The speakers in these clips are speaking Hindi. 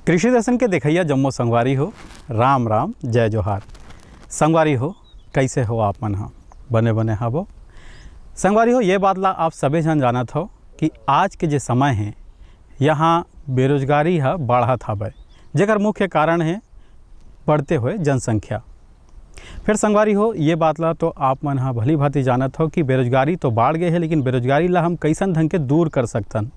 कृषि दर्शन के देखैया जम्मो संगवारी हो, राम राम जय जोहार। संगवारी हो, कैसे हो आप मन? हाँ बने बने हबो। संगवारी हो, ये बात ला आप सभी जन जानत हो कि आज के जो समय है यहाँ बेरोजगारी है बढ़त हवे, जेकर मुख्य कारण है बढ़ते हुए जनसंख्या। फिर संगवारी हो, ये बात ला तो आप मन हाँ भली भांति जानत हो कि बेरोजगारी तो बढ़ गए है, लेकिन बेरोजगारी ला हम कैसन ढंग के दूर कर सकतन।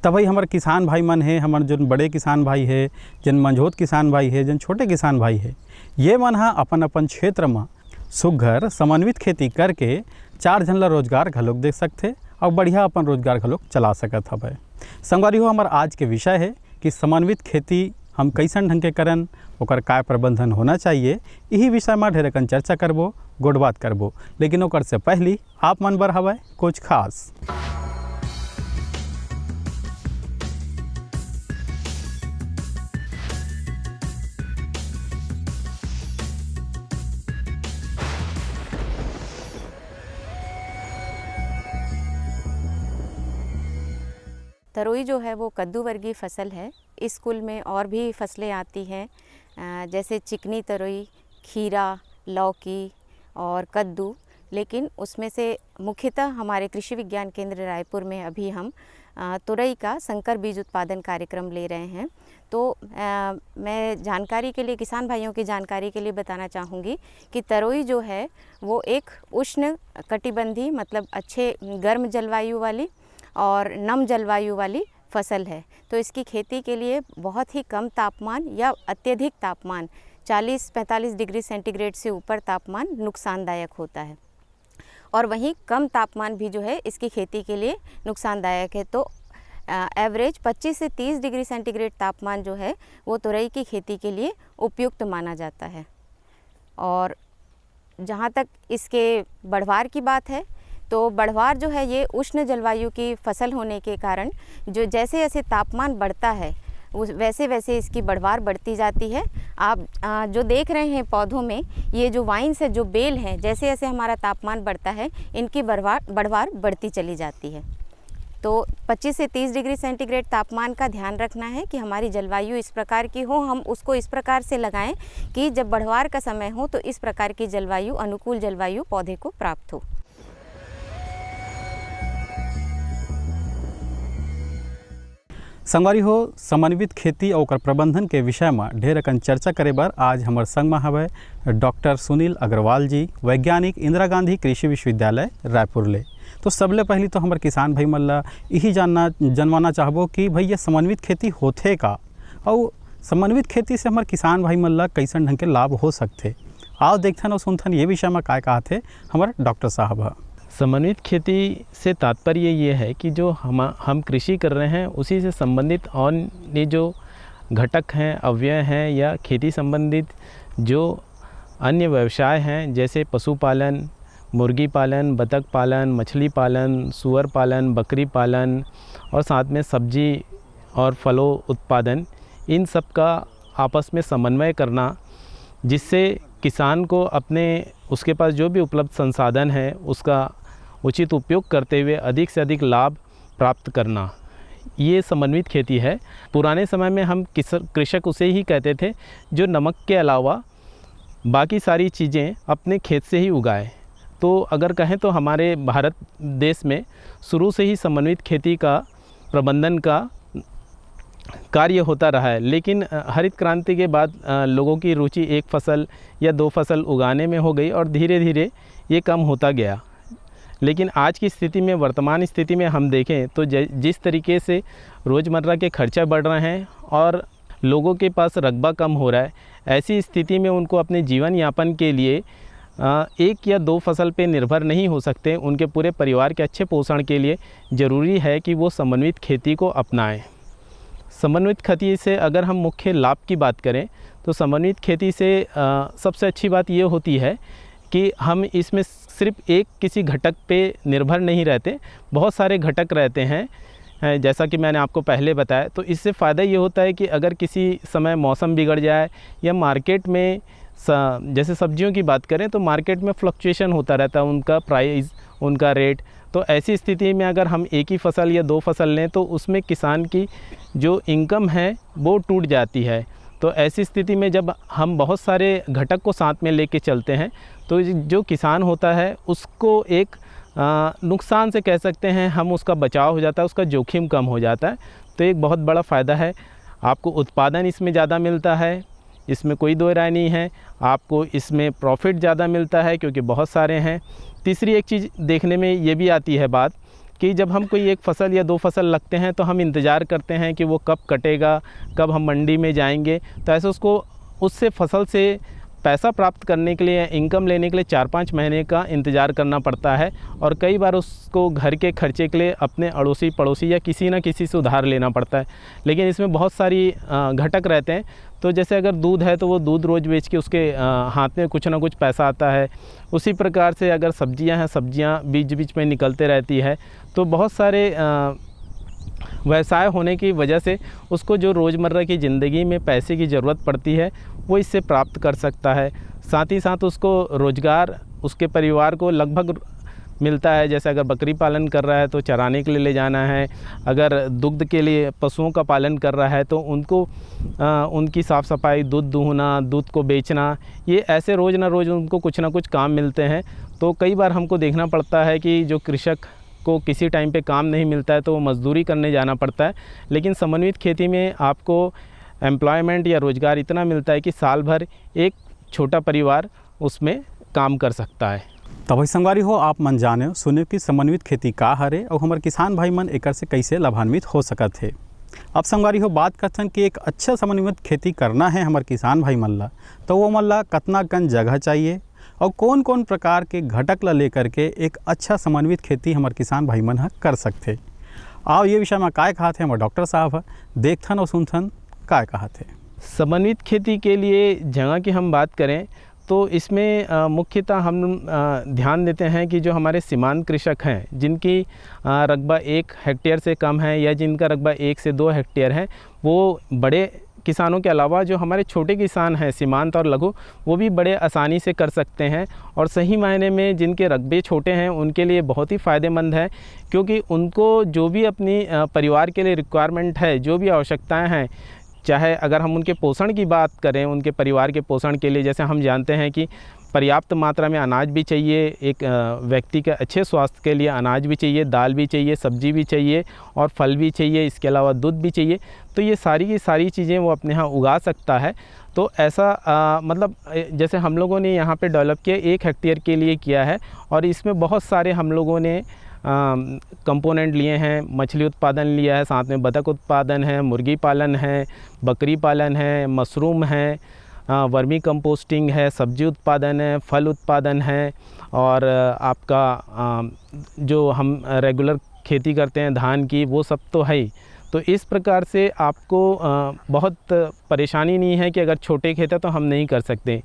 तभी हमारे किसान भाई मन है, हमारे जो बड़े किसान भाई है, जिन मंझोत किसान भाई है, जिन छोटे किसान भाई है, ये मन हाँ अपन अपन क्षेत्र में सुघर समन्वित खेती करके 4 जन ला रोजगार घलोक दे सकते और बढ़िया अपन रोजगार घलोक चला सकत हवे। संगवारी हो, हमार आज के विषय है कि समन्वित खेती हम कैसन ढंग के करन, ओकर काय प्रबंधन होना चाहिए, यही विषय में ढेर कन चर्चा करबो, गोड़ बात करबो। लेकिन ओकर से पहली आप मन बर हवे कुछ खास। तरोई जो है वो कद्दू वर्गीय फसल है। इस कुल में और भी फसलें आती हैं, जैसे चिकनी तरोई, खीरा, लौकी और कद्दू। लेकिन उसमें से मुख्यतः हमारे कृषि विज्ञान केंद्र रायपुर में अभी हम तुरई का संकर बीज उत्पादन कार्यक्रम ले रहे हैं। तो मैं जानकारी के लिए, किसान भाइयों की जानकारी के लिए बताना चाहूँगी कि तरोई जो है वो एक उष्ण कटिबंधी, मतलब अच्छे गर्म जलवायु वाली और नम जलवायु वाली फसल है। तो इसकी खेती के लिए बहुत ही कम तापमान या अत्यधिक तापमान 40-45 डिग्री सेंटीग्रेड से ऊपर तापमान नुकसानदायक होता है, और वहीं कम तापमान भी जो है इसकी खेती के लिए नुकसानदायक है। तो एवरेज 25 से 30 डिग्री सेंटीग्रेड तापमान जो है वो तुरई की खेती के लिए उपयुक्त माना जाता है। और जहाँ तक इसके बढ़वार की बात है, तो बढ़वार जो है ये उष्ण जलवायु की फसल होने के कारण जो जैसे जैसे तापमान बढ़ता है वैसे वैसे इसकी बढ़वार बढ़ती जाती है। आप जो देख रहे हैं पौधों में, ये जो वाइन से जो बेल हैं, जैसे जैसे हमारा तापमान बढ़ता है इनकी बढ़वार बढ़ती चली जाती है। तो 25 से 30 डिग्री सेंटीग्रेड तापमान का ध्यान रखना है कि हमारी जलवायु इस प्रकार की हो, हम उसको इस प्रकार से लगाएं कि जब बढ़वार का समय हो तो इस प्रकार की जलवायु, अनुकूल जलवायु पौधे को प्राप्त हो। संगवारी हो, समन्वित खेती और ओकर प्रबंधन के विषय में ढेर अकन चर्चा करे बर आज हमारे संग में हवे डॉक्टर सुनील अग्रवाल जी, वैज्ञानिक, इंदिरा गांधी कृषि विश्वविद्यालय रायपुर ले। तो सबले पहली तो हमारे किसान भाई मन ला यही जानवाना चाहबो कि भाई ये समन्वित खेती होथे का, और समन्वित खेती से हमारे किसान भाई मन ला कैसन ढंग के लाभ हो सकते। आओ देखथन और सुनथन ये विषय में काय कहते हमारे डॉक्टर साहब। समन्वित खेती से तात्पर्य ये है कि जो हम कृषि कर रहे हैं उसी से संबंधित अन्य जो घटक हैं, अवयव हैं, या खेती संबंधित जो अन्य व्यवसाय हैं, जैसे पशुपालन, मुर्गी पालन, बतख पालन, मछली पालन, सुअर पालन, बकरी पालन और साथ में सब्जी और फलों उत्पादन, इन सब का आपस में समन्वय करना, जिससे किसान को अपने उसके पास जो भी उपलब्ध संसाधन है उसका उचित उपयोग करते हुए अधिक से अधिक लाभ प्राप्त करना, ये समन्वित खेती है। पुराने समय में हम कृषक उसे ही कहते थे जो नमक के अलावा बाकी सारी चीज़ें अपने खेत से ही उगाए। तो अगर कहें तो हमारे भारत देश में शुरू से ही समन्वित खेती का प्रबंधन का कार्य होता रहा है, लेकिन हरित क्रांति के बाद लोगों की रुचि एक फसल या 2 फसल उगाने में हो गई और धीरे धीरे ये कम होता गया। लेकिन आज की स्थिति में, वर्तमान स्थिति में हम देखें तो जिस तरीके से रोज़मर्रा के खर्चा बढ़ रहे हैं और लोगों के पास रकबा कम हो रहा है, ऐसी स्थिति में उनको अपने जीवन यापन के लिए 1 या 2 फसल पे निर्भर नहीं हो सकते। उनके पूरे परिवार के अच्छे पोषण के लिए ज़रूरी है कि वो समन्वित खेती को अपनाएं। समन्वित खेती से अगर हम मुख्य लाभ की बात करें तो समन्वित खेती से सबसे अच्छी बात ये होती है कि हम इसमें सिर्फ एक किसी घटक पे निर्भर नहीं रहते, बहुत सारे घटक रहते हैं। जैसा कि मैंने आपको पहले बताया, तो इससे फ़ायदा ये होता है कि अगर किसी समय मौसम बिगड़ जाए या मार्केट में जैसे सब्जियों की बात करें तो मार्केट में फ्लक्चुएशन होता रहता है, उनका प्राइस, उनका रेट। तो ऐसी स्थिति में अगर हम एक ही फसल या 2 फसल लें तो उसमें किसान की जो इनकम है वो टूट जाती है। तो ऐसी स्थिति में जब हम बहुत सारे घटक को साथ में लेके चलते हैं तो जो किसान होता है उसको एक नुकसान से कह सकते हैं हम, उसका बचाव हो जाता है, उसका जोखिम कम हो जाता है। तो एक बहुत बड़ा फ़ायदा है। आपको उत्पादन इसमें ज़्यादा मिलता है, इसमें कोई दो राय नहीं है। आपको इसमें प्रॉफिट ज़्यादा मिलता है क्योंकि बहुत सारे हैं। तीसरी एक चीज़ देखने में ये भी आती है बात कि जब हम कोई एक फसल या 2 फसल लगते हैं तो हम इंतज़ार करते हैं कि वो कब कटेगा, कब हम मंडी में जाएंगे। तो ऐसे उसको उससे फसल से पैसा प्राप्त करने के लिए, इनकम लेने के लिए 4-5 महीने का इंतज़ार करना पड़ता है और कई बार उसको घर के खर्चे के लिए अपने अड़ोसी पड़ोसी या किसी न किसी से उधार लेना पड़ता है। लेकिन इसमें बहुत सारी घटक रहते हैं। तो जैसे अगर दूध है तो वो दूध रोज़ बेच के उसके हाथ में कुछ ना कुछ पैसा आता है। उसी प्रकार से अगर सब्जियां हैं, सब्जियां बीच बीच में निकलते रहती है। तो बहुत सारे व्यवसाय होने की वजह से उसको जो रोज़मर्रा की ज़िंदगी में पैसे की ज़रूरत पड़ती है वो इससे प्राप्त कर सकता है। साथ ही साथ उसको रोज़गार, उसके परिवार को लगभग मिलता है। जैसे अगर बकरी पालन कर रहा है तो चराने के लिए ले जाना है, अगर दुग्ध के लिए पशुओं का पालन कर रहा है तो उनको उनकी साफ़ सफाई, दूध दूहना, दूध को बेचना, ये ऐसे रोज़ ना रोज़ उनको कुछ ना कुछ काम मिलते हैं। तो कई बार हमको देखना पड़ता है कि जो कृषक को किसी टाइम पे काम नहीं मिलता है तो वो मज़दूरी करने जाना पड़ता है। लेकिन समन्वित खेती में आपको एम्प्लॉयमेंट या रोज़गार इतना मिलता है कि साल भर एक छोटा परिवार उसमें काम कर सकता है। तो भाई संगवारी हो, आप मन जाने सुने कि समन्वित खेती का हरे और हमारे किसान भाई मन एक से कैसे लाभान्वित हो सकत है। अब संगवारी हो बात करथन कि एक अच्छा समन्वित खेती करना है हमारे किसान भाई मन ला, तो वो मन ला कतना कन जगह चाहिए और कौन कौन प्रकार के घटक ला लेकर के एक अच्छा समन्वित खेती हमारे किसान भाई मन कर सकते। आओ ये विषय में काय कहते हैं हमारे डॉक्टर साहब देखथन और सुनथन काय कहते हैं। समन्वित खेती के लिए जगह की हम बात करें तो इसमें मुख्यतः हम ध्यान देते हैं कि जो हमारे सीमांत कृषक हैं, जिनकी रकबा 1 हेक्टेयर से कम है या जिनका रकबा 1 से 2 हेक्टेयर है, वो बड़े किसानों के अलावा जो हमारे छोटे किसान हैं सीमांत और लघु, वो भी बड़े आसानी से कर सकते हैं। और सही मायने में जिनके रकबे छोटे हैं उनके लिए बहुत ही फ़ायदेमंद है, क्योंकि उनको जो भी अपनी परिवार के लिए रिक्वायरमेंट है, जो भी आवश्यकताएं हैं, चाहे अगर हम उनके पोषण की बात करें, उनके परिवार के पोषण के लिए, जैसे हम जानते हैं कि पर्याप्त मात्रा में अनाज भी चाहिए, एक व्यक्ति के अच्छे स्वास्थ्य के लिए अनाज भी चाहिए, दाल भी चाहिए, सब्जी भी चाहिए और फल भी चाहिए, इसके अलावा दूध भी चाहिए। तो ये सारी की सारी चीज़ें वो अपने यहाँ उगा सकता है। तो ऐसा मतलब जैसे हम लोगों ने यहाँ पे डेवलप किया 1 हेक्टेयर के लिए किया है और इसमें बहुत सारे हम लोगों ने कंपोनेंट लिए हैं। मछली उत्पादन लिया है, साथ में बतख उत्पादन है, मुर्गी पालन है, बकरी पालन है, मशरूम है, वर्मी कंपोस्टिंग है, सब्जी उत्पादन है, फल उत्पादन है और आपका जो हम रेगुलर खेती करते हैं धान की, वो सब तो है ही। तो इस प्रकार से आपको बहुत परेशानी नहीं है कि अगर छोटे खेत है तो हम नहीं कर सकते।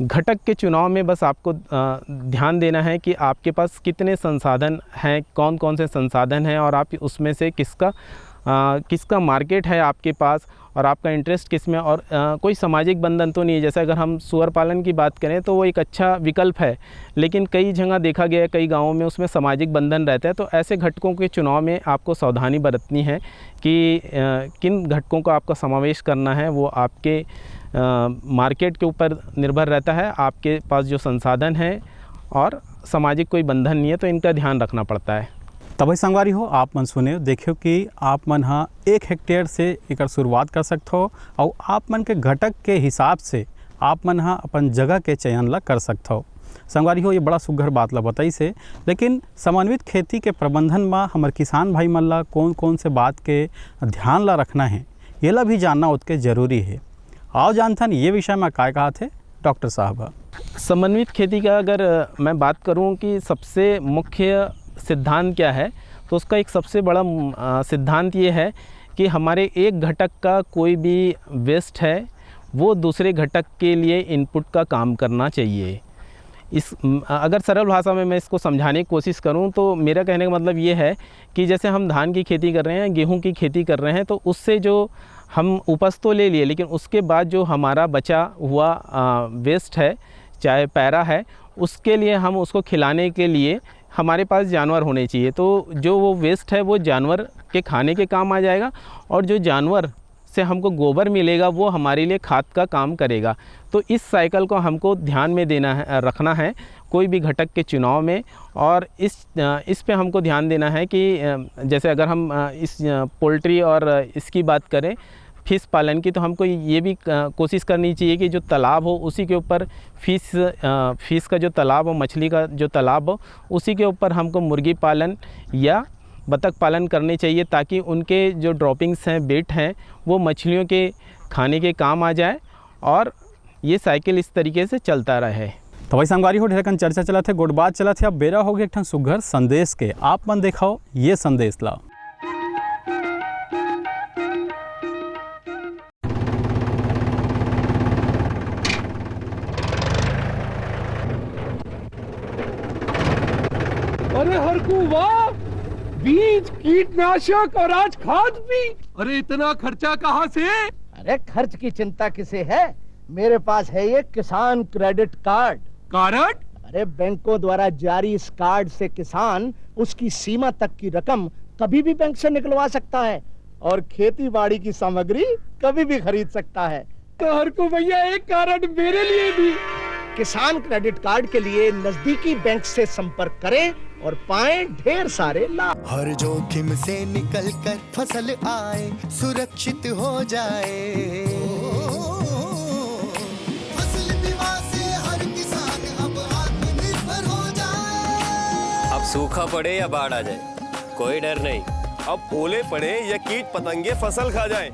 घटक के चुनाव में बस आपको ध्यान देना है कि आपके पास कितने संसाधन हैं, कौन कौन से संसाधन हैं और आप उसमें से किसका मार्केट है आपके पास और आपका इंटरेस्ट किस में। और कोई सामाजिक बंधन तो नहीं है। जैसे अगर हम सूअर पालन की बात करें तो वो एक अच्छा विकल्प है, लेकिन कई जगह देखा गया है, कई गाँवों में उसमें सामाजिक बंधन रहता है। तो ऐसे घटकों के चुनाव में आपको सावधानी बरतनी है कि किन घटकों का आपका समावेश करना है। वो आपके मार्केट के ऊपर निर्भर रहता है, आपके पास जो संसाधन है और सामाजिक कोई बंधन नहीं है, तो इनका ध्यान रखना पड़ता है। तभी संगवारी हो, आप मन सुने देखियो कि आप मन हाँ 1 हेक्टेयर से एक शुरुआत कर सकते हो और आप मन के घटक के हिसाब से आप मन हाँ अपन जगह के चयन ला कर सकते हो। संगवारी हो, ये बड़ा सुघर बात ला बताई से, लेकिन समन्वित खेती के प्रबंधन में हमारे किसान भाई मन ला कौन कौन से बात के ध्यान ला रखना है, ये ला भी जानना उसके ज़रूरी है। आओ जानथन ये विषय में काय कहा थे डॉक्टर साहब। समन्वित खेती का अगर मैं बात करूं कि सबसे मुख्य सिद्धांत क्या है, तो उसका एक सबसे बड़ा सिद्धांत ये है कि हमारे एक घटक का कोई भी वेस्ट है वो दूसरे घटक के लिए इनपुट का काम करना चाहिए। अगर सरल भाषा में मैं इसको समझाने की कोशिश करूं तो मेरा कहने का मतलब ये है कि जैसे हम धान की खेती कर रहे हैं, गेहूं की खेती कर रहे हैं, तो उससे जो हम उपज तो ले लिए, लेकिन उसके बाद जो हमारा बचा हुआ वेस्ट है, चाहे पैरा है, उसके लिए हम उसको खिलाने के लिए हमारे पास जानवर होने चाहिए, तो जो वो वेस्ट है वो जानवर के खाने के काम आ जाएगा, और जो जानवर से हमको गोबर मिलेगा वो हमारे लिए खाद का काम करेगा। तो इस साइकिल को हमको ध्यान में देना है, रखना है कोई भी घटक के चुनाव में। और इस पे हमको ध्यान देना है कि जैसे अगर हम इस पोल्ट्री और इसकी बात करें फिश पालन की, तो हमको ये भी कोशिश करनी चाहिए कि जो तालाब हो उसी के ऊपर फिश का जो तालाब हो, मछली का जो तालाब हो, उसी के ऊपर हमको मुर्गी पालन या बतख पालन करने चाहिए, ताकि उनके जो ड्रॉपिंग्स हैं, बेट हैं, वो मछलियों के खाने के काम आ जाए और ये साइकिल इस तरीके से चलता रहे। तो भाई संगवारी हो, ढेरकन चर्चा चला थे, गुड बात चला थे। अब बेरा हो गया एक ठन सुघर संदेश के, आप मन देखाओ ये संदेश ला। अरे हरकू वाह, बीज, कीटनाशक और आज खाद भी। अरे इतना खर्चा कहाँ से? अरे खर्च की चिंता किसे है, मेरे पास है ये किसान क्रेडिट कार्ड। कार्ड? अरे बैंकों द्वारा जारी इस कार्ड से किसान उसकी सीमा तक की रकम कभी भी बैंक से निकलवा सकता है और खेती बाड़ी की सामग्री कभी भी खरीद सकता है। तो हरकू भैया एक कार्ड मेरे लिए भी। किसान क्रेडिट कार्ड के लिए नजदीकी बैंक से संपर्क करें और पाएं ढेर सारे लाभ। हर जोखिम से निकल कर फसल आए, सुरक्षित हो जाए। फसल बीमा से हर किसान अब आत्मनिर्भर हो जाए। अब सूखा पड़े या बाढ़ आ जाए, कोई डर नहीं। अब ओले पड़े या कीट पतंगे फसल खा जाए,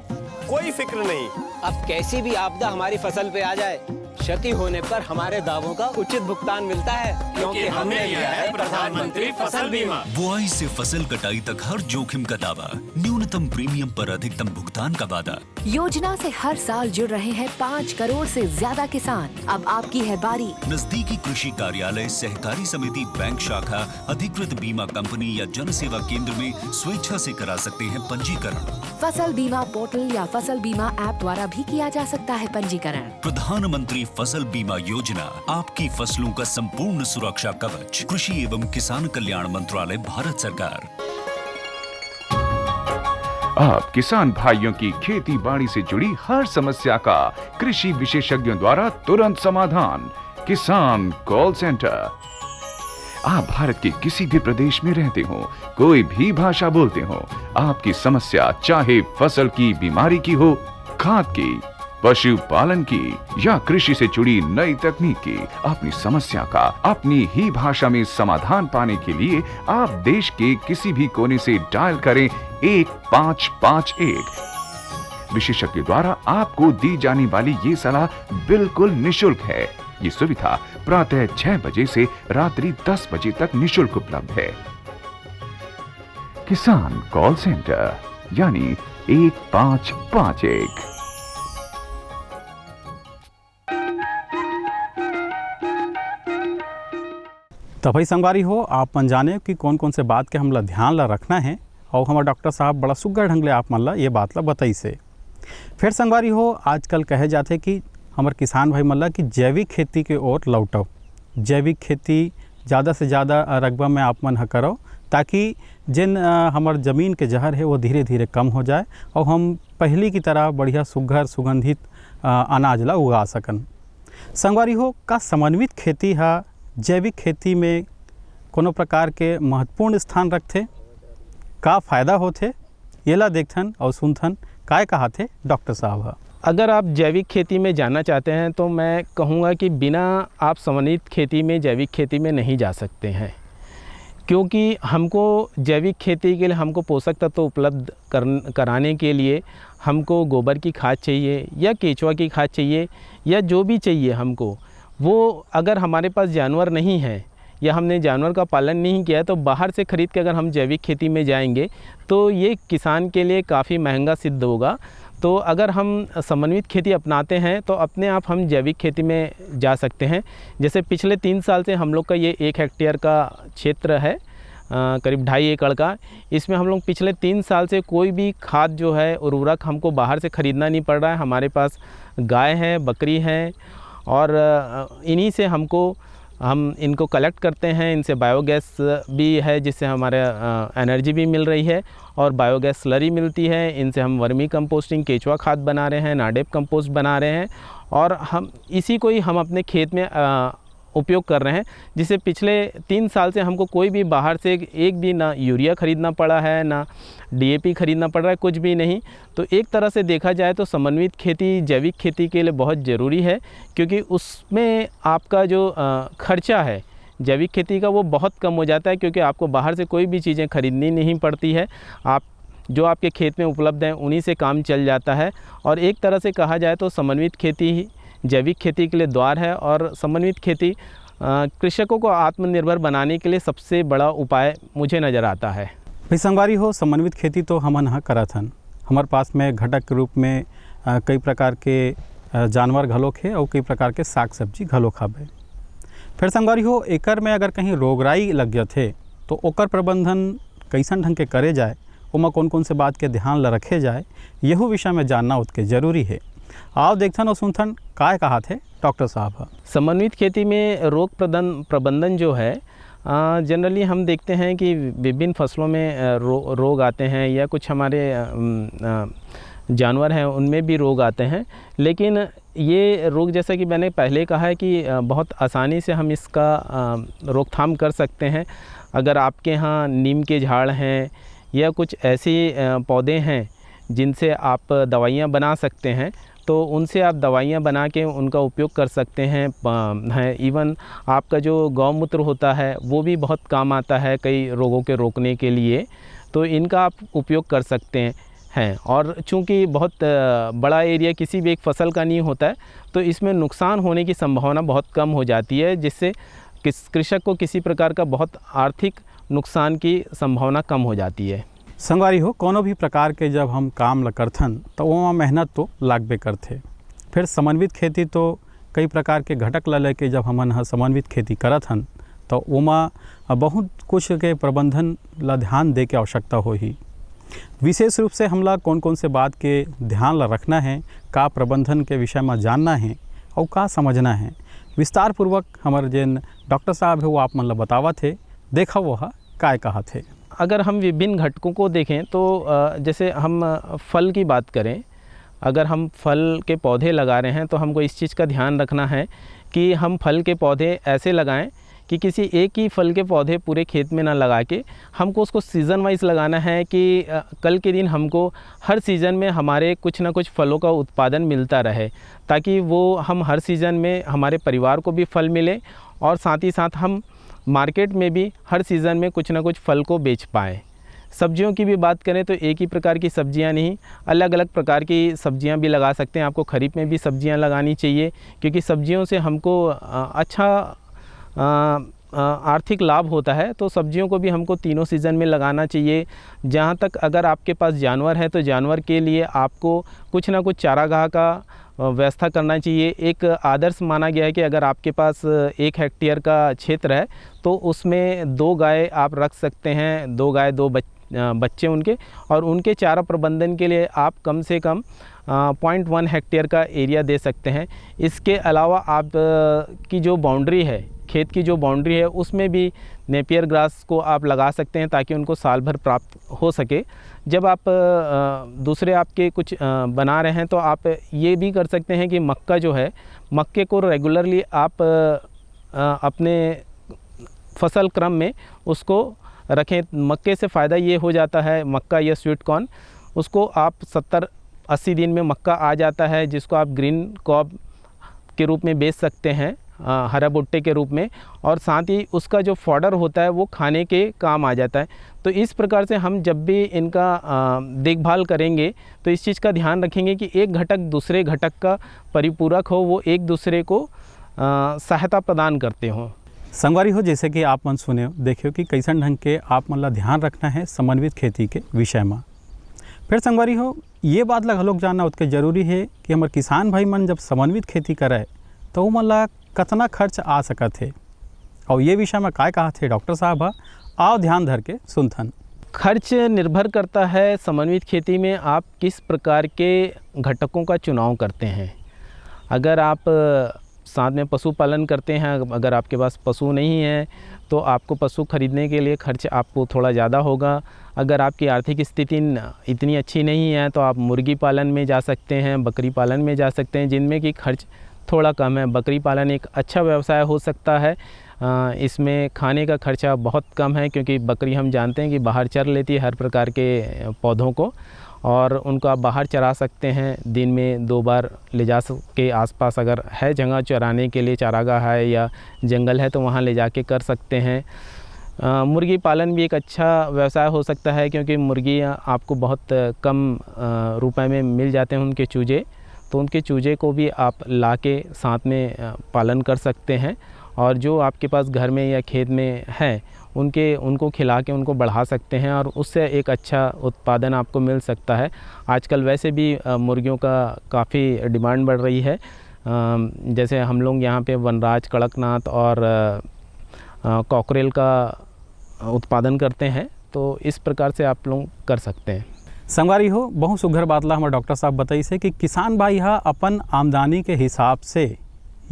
कोई फिक्र नहीं। अब कैसी भी आपदा हमारी फसल पे आ जाए, क्षति होने पर हमारे दावों का उचित भुगतान मिलता है, क्योंकि हमने लिया है प्रधानमंत्री फसल बीमा। बुआई से फसल कटाई तक हर जोखिम का दावा, न्यूनतम प्रीमियम पर अधिकतम भुगतान का वादा। योजना से हर साल जुड़ रहे हैं 5 करोड़ से ज्यादा किसान। अब आपकी है बारी। नजदीकी कृषि कार्यालय, सहकारी समिति, बैंक शाखा, अधिकृत बीमा कंपनी या जन सेवा केंद्र में स्वेच्छा से करा सकते हैं पंजीकरण। फसल बीमा पोर्टल या फसल बीमा ऐप द्वारा भी किया जा सकता है पंजीकरण। प्रधानमंत्री फसल बीमा योजना, आपकी फसलों का संपूर्ण सुरक्षा कवच। कृषि एवं किसान कल्याण मंत्रालय, भारत सरकार। आप किसान भाइयों की खेती बाड़ी से जुड़ी हर समस्या का कृषि विशेषज्ञों द्वारा तुरंत समाधान। किसान कॉल सेंटर। आप भारत के किसी भी प्रदेश में रहते हो, कोई भी भाषा बोलते हो, आपकी समस्या चाहे फसल की बीमारी की हो, खाद की, पशुपालन की या कृषि से जुड़ी नई तकनीक की, अपनी समस्या का अपनी ही भाषा में समाधान पाने के लिए आप देश के किसी भी कोने से डायल करें 1551। विशेषज्ञ द्वारा आपको दी जाने वाली ये सलाह बिल्कुल निशुल्क है। ये सुविधा प्रातः 6 बजे से रात्रि 10 बजे तक निशुल्क उपलब्ध है। किसान कॉल सेंटर यानी 1551। तो भाई संगवारी हो, आप मन जाने कि कौन कौन से बात के हमला ध्यान ला रखना है, और हमारे डॉक्टर साहब बड़ा सुग्घर ढंग ले आप मन ला ये बात ला बताई से। फिर संगवारी हो, आजकल कहे जाते कि हमारे किसान भाई मन ला कि जैविक खेती के ओर लौटो, जैविक खेती ज़्यादा से ज़्यादा रकबा में आप मन करो, ताकि जिन हमार ज़मीन के जहर है वो धीरे धीरे कम हो जाए और हम पहली की तरह बढ़िया सुघर सुगंधित अनाज ला उगा सकन। संगवारी हो, का समन्वित खेती है जैविक खेती में कोनो प्रकार के महत्वपूर्ण स्थान रखते, का फ़ायदा होते, ये ला देखथन और सुनथन काय कहा थे डॉक्टर साहब। अगर आप जैविक खेती में जाना चाहते हैं तो मैं कहूँगा कि बिना आप समन्वित खेती में जैविक खेती में नहीं जा सकते हैं, क्योंकि हमको जैविक खेती के लिए हमको पोषक तत्व उपलब्ध कराने के लिए हमको गोबर की खाद चाहिए या केचुआ की खाद चाहिए या जो भी चाहिए हमको, वो अगर हमारे पास जानवर नहीं है या हमने जानवर का पालन नहीं किया तो बाहर से ख़रीद के अगर हम जैविक खेती में जाएंगे तो ये किसान के लिए काफ़ी महंगा सिद्ध होगा। तो अगर हम समन्वित खेती अपनाते हैं तो अपने आप हम जैविक खेती में जा सकते हैं। जैसे पिछले 3 साल से हम लोग का ये 1 हेक्टेयर का क्षेत्र है, करीब 2.5 एकड़ का। इसमें हम लोग पिछले 3 साल से कोई भी खाद जो है उर्वरक हमको बाहर से ख़रीदना नहीं पड़ रहा है। हमारे पास गाय है, बकरी है और इन्हीं से हमको हम इनको कलेक्ट करते हैं। इनसे बायोगैस भी है जिससे हमारे एनर्जी भी मिल रही है और बायोगैस स्लरी मिलती है। इनसे हम वर्मी कंपोस्टिंग, केचुआ खाद बना रहे हैं, नाडेप कंपोस्ट बना रहे हैं और हम इसी को ही हम अपने खेत में उपयोग कर रहे हैं, जिससे पिछले 3 साल से हमको कोई भी बाहर से एक भी ना यूरिया ख़रीदना पड़ा है, ना DAP ख़रीदना पड़ रहा है, कुछ भी नहीं। तो एक तरह से देखा जाए तो समन्वित खेती जैविक खेती के लिए बहुत ज़रूरी है, क्योंकि उसमें आपका जो खर्चा है जैविक खेती का वो बहुत कम हो जाता है, क्योंकि आपको बाहर से कोई भी चीज़ें ख़रीदनी नहीं पड़ती है। आप जो आपके खेत में उपलब्ध हैं उन्हीं से काम चल जाता है। और एक तरह से कहा जाए तो समन्वित खेती ही जैविक खेती के लिए द्वार है और समन्वित खेती कृषकों को आत्मनिर्भर बनाने के लिए सबसे बड़ा उपाय मुझे नज़र आता है। भाई संगवारी हो, समन्वित खेती तो हमन ह करत हन। हमारे पास में घटक के रूप में कई प्रकार के जानवर घलोक है और कई प्रकार के साग सब्जी घलोक हवे। फिर संगवारी हो, एकर में अगर कहीं रोगराई लग जाथे तो ओकर प्रबंधन कैसन ढंग के करे जाए, ओमा कौन कौन से बात के ध्यान ला रखे जाए, यहू विषय में जानना उतके जरूरी है। आओ देखथन और सुनथन काय कहा थे डॉक्टर साहब। समन्वित खेती में रोग प्रबंधन जो है जनरली हम देखते हैं कि विभिन्न फसलों में रोग आते हैं या कुछ हमारे जानवर हैं उनमें भी रोग आते हैं। लेकिन ये रोग जैसा कि मैंने पहले कहा है कि बहुत आसानी से हम इसका रोकथाम कर सकते हैं। अगर आपके यहाँ नीम के झाड़ हैं या कुछ ऐसे पौधे हैं जिनसे आप दवाइयाँ बना सकते हैं, तो उनसे आप दवाइयाँ बना के उनका उपयोग कर सकते हैं। इवन आपका जो गौमूत्र होता है वो भी बहुत काम आता है कई रोगों के रोकने के लिए, तो इनका आप उपयोग कर सकते हैं। और चूँकि बहुत बड़ा एरिया किसी भी एक फसल का नहीं होता है, तो इसमें नुकसान होने की संभावना बहुत कम हो जाती है, जिससे कृषक को किसी प्रकार का बहुत आर्थिक नुकसान की संभावना कम हो जाती है। संगवारी हो, कोनो भी प्रकार के जब हम काम ल करथन तो वहाँ मेहनत तो लागबे करथे। फिर समन्वित खेती तो कई प्रकार के घटक ल लेके जब हमन ह समन्वित खेती करत हन तो ओमा बहुत कुछ के प्रबंधन ला ध्यान दे के आवश्यकता होही। विशेष रूप से हमला कौन कौन से बात के ध्यान ला रखना है, का प्रबंधन के विषय में जानना है और का समझना है, विस्तार पूर्वक हमारे जिन डॉक्टर साहब है वो आप मन ला बतावा थे। देखा वह काय कहा थे। अगर हम विभिन्न घटकों को देखें तो जैसे हम फल की बात करें, अगर हम फल के पौधे लगा रहे हैं तो हमको इस चीज़ का ध्यान रखना है कि हम फल के पौधे ऐसे लगाएं कि किसी एक ही फल के पौधे पूरे खेत में ना लगा के हमको उसको सीज़न वाइज लगाना है कि कल के दिन हमको हर सीज़न में हमारे कुछ ना कुछ फलों का उत्पादन मिलता रहे, ताकि वो हम हर सीज़न में हमारे परिवार को भी फल मिले और साथ ही साथ हम मार्केट में भी हर सीज़न में कुछ ना कुछ फल को बेच पाएँ। सब्जियों की भी बात करें तो एक ही प्रकार की सब्जियां नहीं, अलग अलग प्रकार की सब्जियां भी लगा सकते हैं। आपको खरीफ में भी सब्जियां लगानी चाहिए, क्योंकि सब्जियों से हमको अच्छा आर्थिक लाभ होता है। तो सब्जियों को भी हमको तीनों सीज़न में लगाना चाहिए। जहाँ तक अगर आपके पास जानवर है तो जानवर के लिए आपको कुछ ना कुछ चारागाह का व्यवस्था करना चाहिए। एक आदर्श माना गया है कि अगर आपके पास 1 हेक्टेयर का क्षेत्र है तो उसमें 2 गाय आप रख सकते हैं, 2 गाय 2 बच्चे उनके, और उनके चारा प्रबंधन के लिए आप कम से कम 0.1 हेक्टेयर का एरिया दे सकते हैं। इसके अलावा आप की जो बाउंड्री है, खेत की जो बाउंड्री है, उसमें भी नेपियर ग्रास को आप लगा सकते हैं ताकि उनको साल भर प्राप्त हो सके। जब आप दूसरे आपके कुछ बना रहे हैं तो आप ये भी कर सकते हैं कि मक्का जो है, मक्के को रेगुलरली आप अपने फसल क्रम में उसको रखें। मक्के से फ़ायदा ये हो जाता है, मक्का या स्वीट कॉर्न, उसको आप 70-80 दिन में मक्का आ जाता है, जिसको आप ग्रीन कॉब के रूप में बेच सकते हैं, हरा भुट्टे के रूप में, और साथ ही उसका जो फॉडर होता है वो खाने के काम आ जाता है। तो इस प्रकार से हम जब भी इनका देखभाल करेंगे तो इस चीज़ का ध्यान रखेंगे कि एक घटक दूसरे घटक का परिपूरक हो, वो एक दूसरे को सहायता प्रदान करते हों। संगवारी हो, जैसे कि आप मन सुने देखियो कि कैसन ढंग के आप मन ला ध्यान रखना है समन्वित खेती के विषय में। फिर संगवारी हो, ये बात ला लोग जानना उतके जरूरी है कि हमारे किसान भाई मन जब समन्वित खेती करे तो वो मन ला कितना खर्च आ सकत है, और ये विषय में काय कहा थे डॉक्टर साहब। आओ ध्यान धर के सुनथन। खर्च निर्भर करता है समन्वित खेती में आप किस प्रकार के घटकों का चुनाव करते हैं। अगर आप साथ में पशुपालन करते हैं, अगर आपके पास पशु नहीं है तो आपको पशु खरीदने के लिए खर्च आपको थोड़ा ज़्यादा होगा। अगर आपकी आर्थिक स्थिति इतनी अच्छी नहीं है तो आप मुर्गी पालन में जा सकते हैं, बकरी पालन में जा सकते हैं, जिनमें कि खर्च थोड़ा कम है। बकरी पालन एक अच्छा व्यवसाय हो सकता है। इसमें खाने का खर्चा बहुत कम है, क्योंकि बकरी हम जानते हैं कि बाहर चर लेती है हर प्रकार के पौधों को, और उनको आप बाहर चरा सकते हैं। दिन में 2 बार ले जा के आसपास अगर है जगह चराने के लिए, चारागाह है या जंगल है, तो वहाँ ले जाके कर सकते हैं। मुर्गी पालन भी एक अच्छा व्यवसाय हो सकता है, क्योंकि मुर्गियाँ आपको बहुत कम रुपए में मिल जाते हैं उनके चूजे, तो उनके चूजे को भी आप ला के साथ में पालन कर सकते हैं, और जो आपके पास घर में या खेत में है उनको खिला के उनको बढ़ा सकते हैं, और उससे एक अच्छा उत्पादन आपको मिल सकता है। आजकल वैसे भी मुर्गियों का काफ़ी डिमांड बढ़ रही है। जैसे हम लोग यहाँ पे वनराज, कड़कनाथ और कॉकरेल का उत्पादन करते हैं, तो इस प्रकार से आप लोग कर सकते हैं। संगवारी हो, बहुत सुघर बात ला हमारे डॉक्टर साहब बताई से कि किसान भाई हा अपन आमदनी के हिसाब से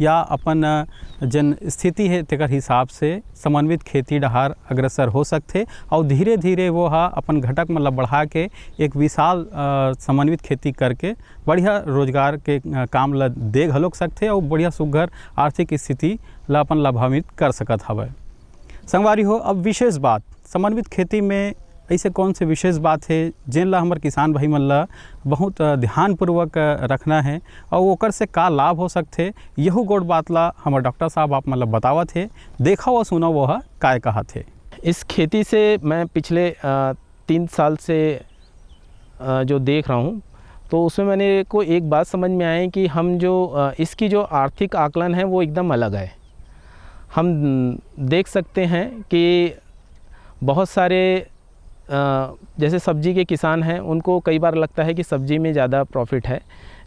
या अपन जन स्थिति है तेकर हिसाब से समन्वित खेती डहार अग्रसर हो सकते, और धीरे धीरे वो हा अपन घटक मतलब बढ़ा के एक विशाल समन्वित खेती करके बढ़िया रोजगार के काम ला दे घलोक सकते, और बढ़िया सुघर आर्थिक स्थिति ला अपन लाभान्वित कर सकत हवे। संगवारी हो, अब विशेष बात समन्वित खेती में ऐसे कौन से विशेष बात है जिन ला हमारे किसान भाई मन ला बहुत ध्यानपूर्वक रखना है, और ओकर से का लाभ हो सकते, यहू गोड़ बात ला हमारे डॉक्टर साहब आप मतलब बतावत है। देखा व सुना वो काय कहा थे। इस खेती से मैं पिछले 3 साल से जो देख रहा हूँ, तो उसमें मैंने को एक बात समझ में आई कि हम जो इसकी जो आर्थिक आकलन है वो एकदम अलग है। हम देख सकते हैं कि बहुत सारे जैसे सब्जी के किसान हैं, उनको कई बार लगता है कि सब्जी में ज़्यादा प्रॉफिट है,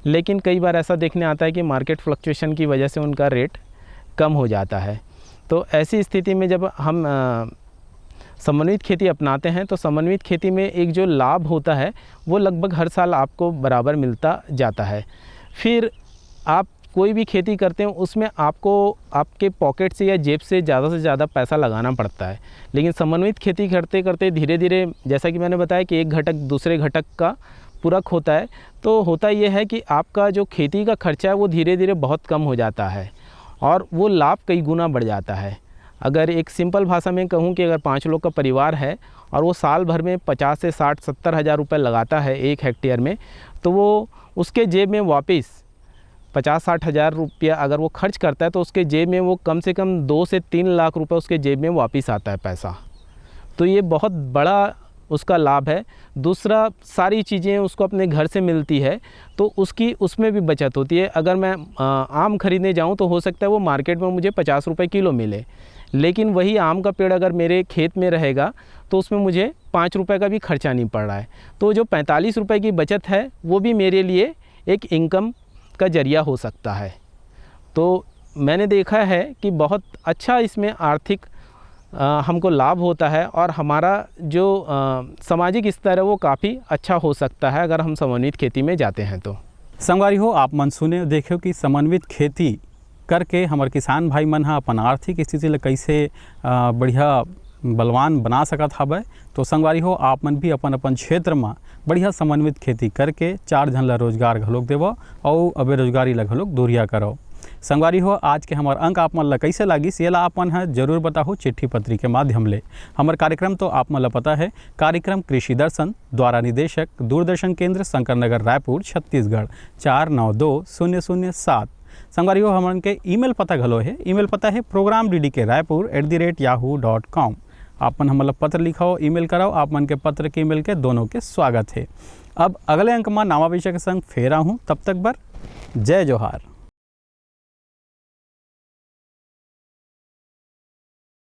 लेकिन कई बार ऐसा देखने आता है कि मार्केट फ्लक्चुएशन की वजह से उनका रेट कम हो जाता है। तो ऐसी स्थिति में जब हम समन्वित खेती अपनाते हैं, तो समन्वित खेती में एक जो लाभ होता है वो लगभग हर साल आपको बराबर मिलता जाता है। फिर आप कोई भी खेती करते हैं उसमें आपको आपके पॉकेट से या जेब से ज़्यादा पैसा लगाना पड़ता है, लेकिन समन्वित खेती करते करते धीरे धीरे, जैसा कि मैंने बताया कि एक घटक दूसरे घटक का पूरक होता है, तो होता यह है कि आपका जो खेती का खर्चा है वो धीरे धीरे बहुत कम हो जाता है, और वो लाभ कई गुना बढ़ जाता है। अगर एक सिंपल भाषा में कहूँ कि अगर 5 लोग का परिवार है और वो साल भर में 50 से 60-70 हज़ार रुपये लगाता है 1 हेक्टेयर में, तो वो उसके जेब में वापस 50-60 हज़ार रुपया अगर वो खर्च करता है, तो उसके जेब में वो कम से कम 2 से 3 लाख रुपए उसके जेब में वापस आता है पैसा। तो ये बहुत बड़ा उसका लाभ है। दूसरा, सारी चीज़ें उसको अपने घर से मिलती है, तो उसमें भी बचत होती है। अगर मैं आम खरीदने जाऊं तो हो सकता है वो मार्केट में मुझे 50 रुपये किलो मिले, लेकिन वही आम का पेड़ अगर मेरे खेत में रहेगा तो उसमें मुझे 5 रुपये का भी खर्चा नहीं पड़ रहा है। तो जो 45 रुपये की बचत है वो भी मेरे लिए एक इनकम का जरिया हो सकता है। तो मैंने देखा है कि बहुत अच्छा इसमें आर्थिक हमको लाभ होता है, और हमारा जो सामाजिक स्तर है वो काफ़ी अच्छा हो सकता है अगर हम समन्वित खेती में जाते हैं तो। संगवारी हो, आप मन सुने देखो कि समन्वित खेती करके हमारे किसान भाई मन अपन आर्थिक स्थिति ला कैसे बढ़िया बलवान बना सकत हवे। तो संगवारी हो, आप मन भी अपन अपन क्षेत्र में बढ़िया समन्वित खेती करके 4 जन ला रोजगार घलोक देव, और बेरोजगारी ला घलोक दूरिया करो। संगवारी हो, आज के हमार अंक आप मन ला कैसे लागिस ये ला आपन है जरूर बताओ चिट्ठी पत्री के माध्यम ले। हमार कार्यक्रम तो आप मन ला पता है, कार्यक्रम कृषि दर्शन द्वारा निदेशक दूरदर्शन केंद्र शंकर नगर रायपुर छत्तीसगढ़ 492007। संगवारी हो, हमन के ईमेल पता घलो है, ईमेल पता है programddk.raipur@yahoo.com। आप मन हमला पत्र लिखाओ, ईमेल कराओ, आप मन के पत्र के ईमेल के दोनों के स्वागत है। अब अगले अंक में नवा विषय के संग फेरा हूँ, तब तक बर जय जोहार।